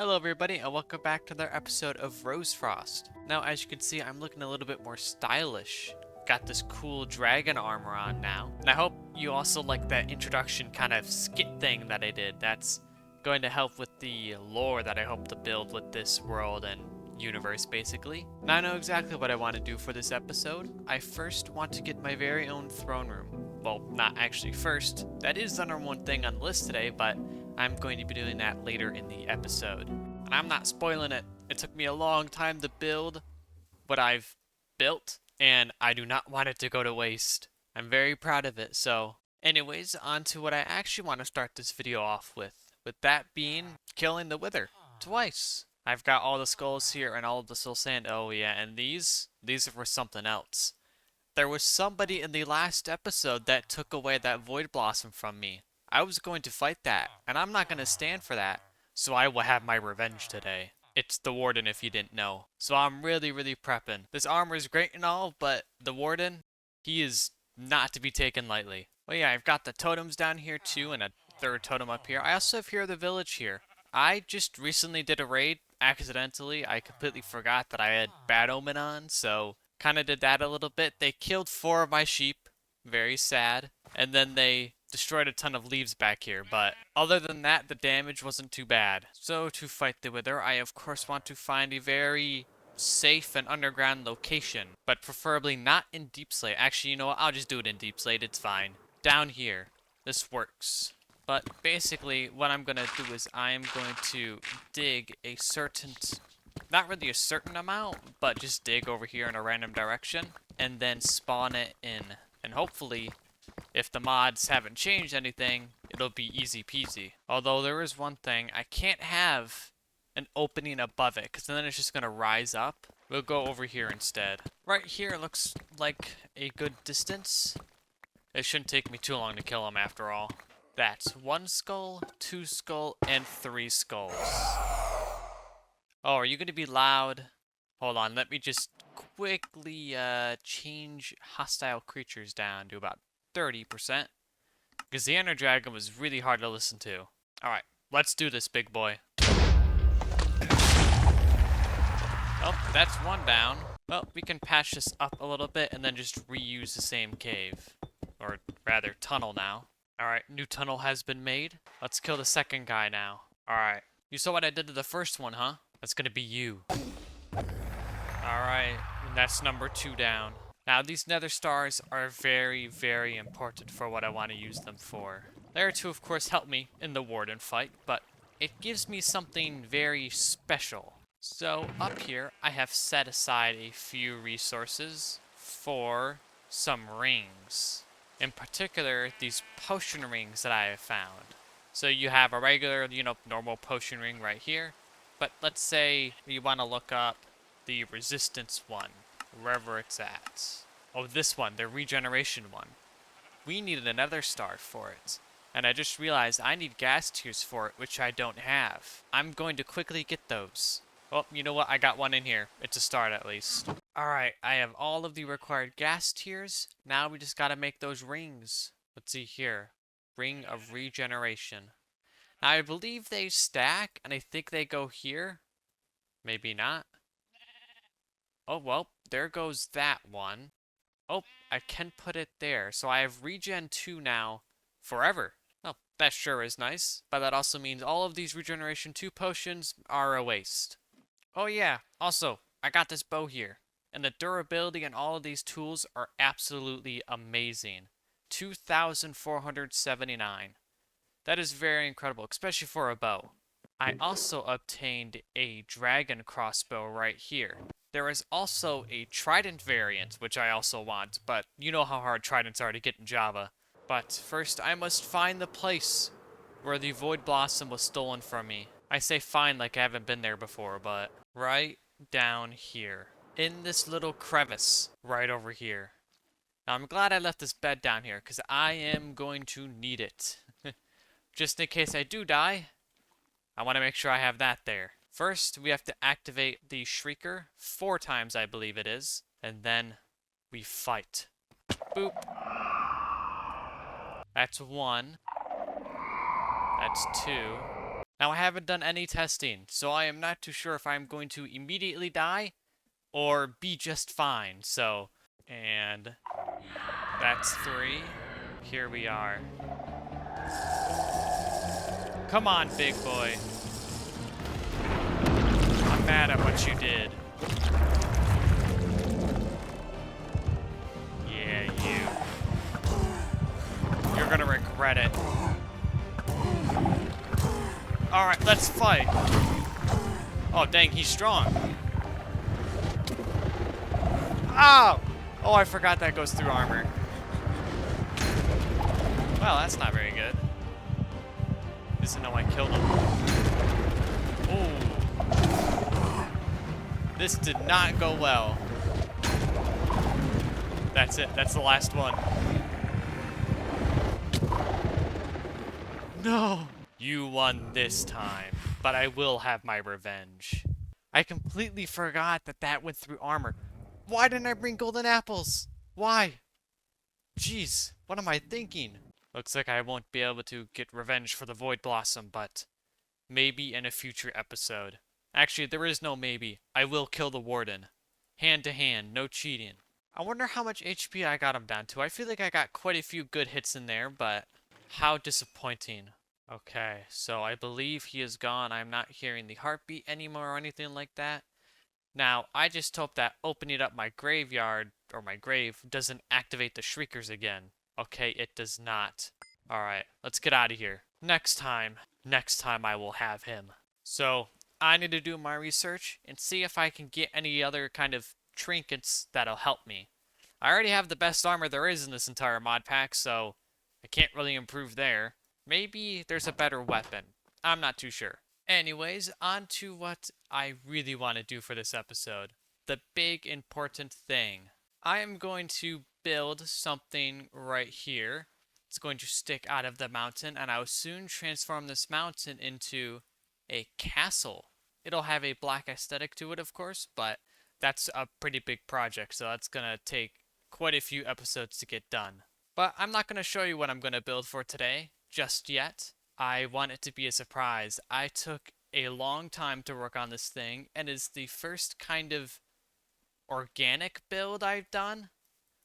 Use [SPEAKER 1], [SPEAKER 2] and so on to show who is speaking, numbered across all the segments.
[SPEAKER 1] Hello everybody and welcome back to another episode of Rosefrost. Now as you can see I'm looking a little bit more stylish. Got this cool dragon armor on now. And I hope you also like that introduction kind of skit thing that I did. That's going to help with the lore that I hope to build with this world and universe basically. Now I know exactly what I want to do for this episode. I first want to get my very own throne room. Well, not actually first. That is the number one thing on the list today, but I'm going to be doing that later in the episode. And I'm not spoiling it. It took me a long time to build what I've built, and I do not want it to go to waste. I'm very proud of it, so anyways, on to what I actually want to start this video off with. With that being, killing the Wither. Twice. I've got all the skulls here and all of the soul sand. Oh yeah, and these are for something else. There was somebody in the last episode that took away that void blossom from me. I was going to fight that, and I'm not going to stand for that. So I will have my revenge today. It's the Warden if you didn't know. So I'm really prepping. This armor is great and all, but the Warden, he is not to be taken lightly. Well yeah, I've got the totems down here too, and a third totem up here. I also have here the village here. I just recently did a raid, accidentally. I completely forgot that I had Bad Omen on, so kind of did that a little bit. They killed 4 of my sheep. Very sad. And then they destroyed a ton of leaves back here, but other than that, the damage wasn't too bad. So to fight the Wither, I of course want to find a very safe and underground location, but preferably not in Deep Slate. Actually, you know what? I'll just do it in Deep Slate. It's fine. Down here. This works. But basically, what I'm going to do is I'm going to dig a certain, not really a certain amount, but just dig over here in a random direction, and then spawn it in. And hopefully, if the mods haven't changed anything, it'll be easy peasy. Although there is one thing, I can't have an opening above it, because then it's just going to rise up. We'll go over here instead. Right here looks like a good distance. It shouldn't take me too long to kill him after all. That's 1 skull, 2 skull, and 3 skulls. Oh, are you going to be loud? Hold on, let me just quickly change hostile creatures down to about 30%. Because the Ender Dragon was really hard to listen to. Alright, let's do this, big boy. Oh, that's 1 down. Well, we can patch this up a little bit and then just reuse the same cave. Or rather, tunnel now. Alright, new tunnel has been made. Let's kill the second guy now. Alright, you saw what I did to the first one, huh? That's gonna be you. Alright, that's number 2 down. Now, these nether stars are very important for what I want to use them for. They are to, of course, help me in the Warden fight, but it gives me something very special. So, up here, I have set aside a few resources for some rings. In particular, these potion rings that I have found. So you have a regular, normal potion ring right here. But let's say you want to look up the resistance one, wherever it's at. Oh, this one, the regeneration one. We needed another star for it. And I just realized I need gas tiers for it, which I don't have. I'm going to quickly get those. Oh, you know what? I got one in here. It's a start at least. Alright, I have all of the required gas tiers. Now we just gotta make those rings. Let's see here. Ring of regeneration. Now I believe they stack, and I think they go here. Maybe not. Oh, well, there goes that one. Oh, I can put it there. So I have regen 2 now forever. Oh, that sure is nice. But that also means all of these regeneration 2 potions are a waste. Oh yeah, also, I got this bow here. And the durability on all of these tools are absolutely amazing. 2,479. That is very incredible, especially for a bow. I also obtained a dragon crossbow right here. There is also a trident variant, which I also want, but you know how hard tridents are to get in Java. But first, I must find the place where the void blossom was stolen from me. I say find like I haven't been there before, but right down here. In this little crevice right over here. Now, I'm glad I left this bed down here, because I am going to need it. Just in case I do die, I want to make sure I have that there. First, we have to activate the Shrieker 4 times, I believe it is. And then we fight. Boop. That's 1. That's 2. Now, I haven't done any testing, so I am not too sure if I'm going to immediately die or be just fine. So, and that's 3. Here we are. Come on, big boy. I'm mad at what you did. Yeah, you're gonna regret it. Alright, let's fight. Oh, dang, he's strong. Oh! Oh, I forgot that goes through armor. Well, that's not very good. Doesn't know I killed him. Ooh. This did not go well. That's it. That's the last one. No! You won this time, but I will have my revenge. I completely forgot that that went through armor. Why didn't I bring golden apples? Why? Jeez, what am I thinking? Looks like I won't be able to get revenge for the Void Blossom, but maybe in a future episode. Actually, there is no maybe. I will kill the Warden. Hand to hand, no cheating. I wonder how much HP I got him down to. I feel like I got quite a few good hits in there, but how disappointing. Okay, so I believe he is gone. I'm not hearing the heartbeat anymore or anything like that. Now, I just hope that opening up my graveyard, or my grave, doesn't activate the Shriekers again. Okay, it does not. Alright, let's get out of here. Next time I will have him. So, I need to do my research and see if I can get any other kind of trinkets that'll help me. I already have the best armor there is in this entire mod pack, so I can't really improve there. Maybe there's a better weapon. I'm not too sure. Anyways, on to what I really want to do for this episode. The big important thing. I am going to build something right here. It's going to stick out of the mountain, and I'll soon transform this mountain into a castle. It'll have a black aesthetic to it, of course, but that's a pretty big project, so that's going to take quite a few episodes to get done. But I'm not going to show you what I'm going to build for today just yet. I want it to be a surprise. I took a long time to work on this thing, and it's the first kind of organic build I've done,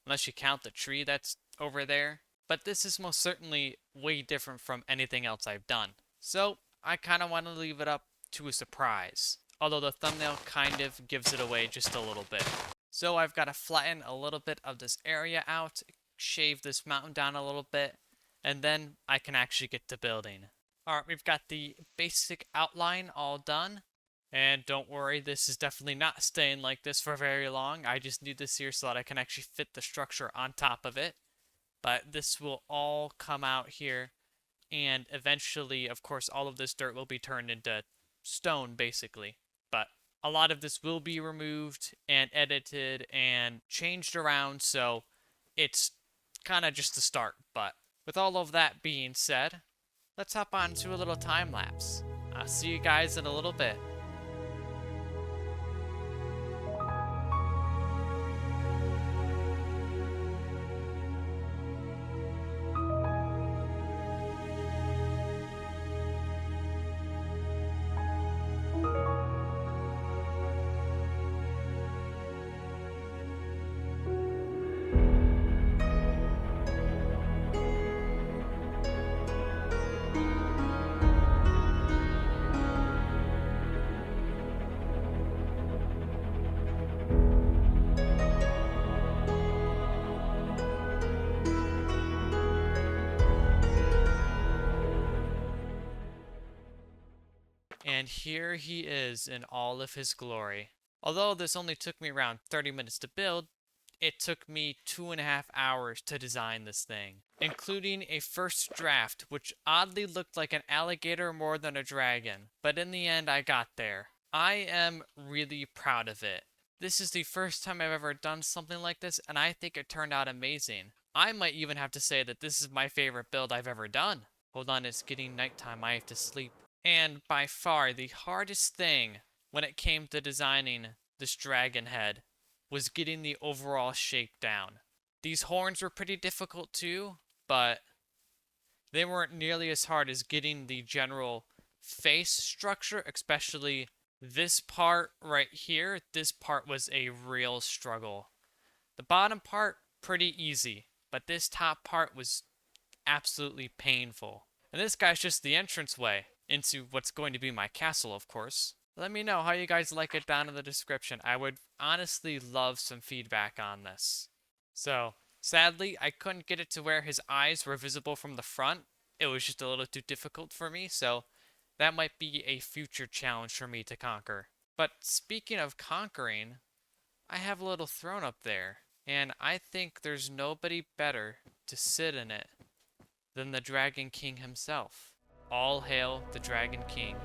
[SPEAKER 1] unless you count the tree that's over there. But this is most certainly way different from anything else I've done. So I kind of want to leave it up to a surprise, although the thumbnail kind of gives it away just a little bit. So I've got to flatten a little bit of this area out, shave this mountain down a little bit, and then I can actually get to building. Alright, we've got the basic outline all done. And don't worry, this is definitely not staying like this for very long. I just need this here so that I can actually fit the structure on top of it. But this will all come out here. And eventually, of course, all of this dirt will be turned into stone, basically. But a lot of this will be removed and edited and changed around, so it's kind of just the start. But with all of that being said, let's hop on to a little time lapse. I'll see you guys in a little bit. And here he is in all of his glory. Although this only took me around 30 minutes to build, it took me 2.5 hours to design this thing, including a first draft, which oddly looked like an alligator more than a dragon. But in the end, I got there. I am really proud of it. This is the first time I've ever done something like this, and I think it turned out amazing. I might even have to say that this is my favorite build I've ever done. Hold on, it's getting nighttime. I have to sleep. And by far the hardest thing when it came to designing this dragon head was getting the overall shape down. These horns were pretty difficult too, but they weren't nearly as hard as getting the general face structure, especially this part right here. This part was a real struggle. The bottom part, pretty easy, but this top part was absolutely painful. And this guy's just the entranceway into what's going to be my castle, of course. Let me know how you guys like it down in the description. I would honestly love some feedback on this. So, sadly, I couldn't get it to where his eyes were visible from the front. It was just a little too difficult for me, so that might be a future challenge for me to conquer. But speaking of conquering, I have a little throne up there, and I think there's nobody better to sit in it than the Dragon King himself. All hail the Dragon King.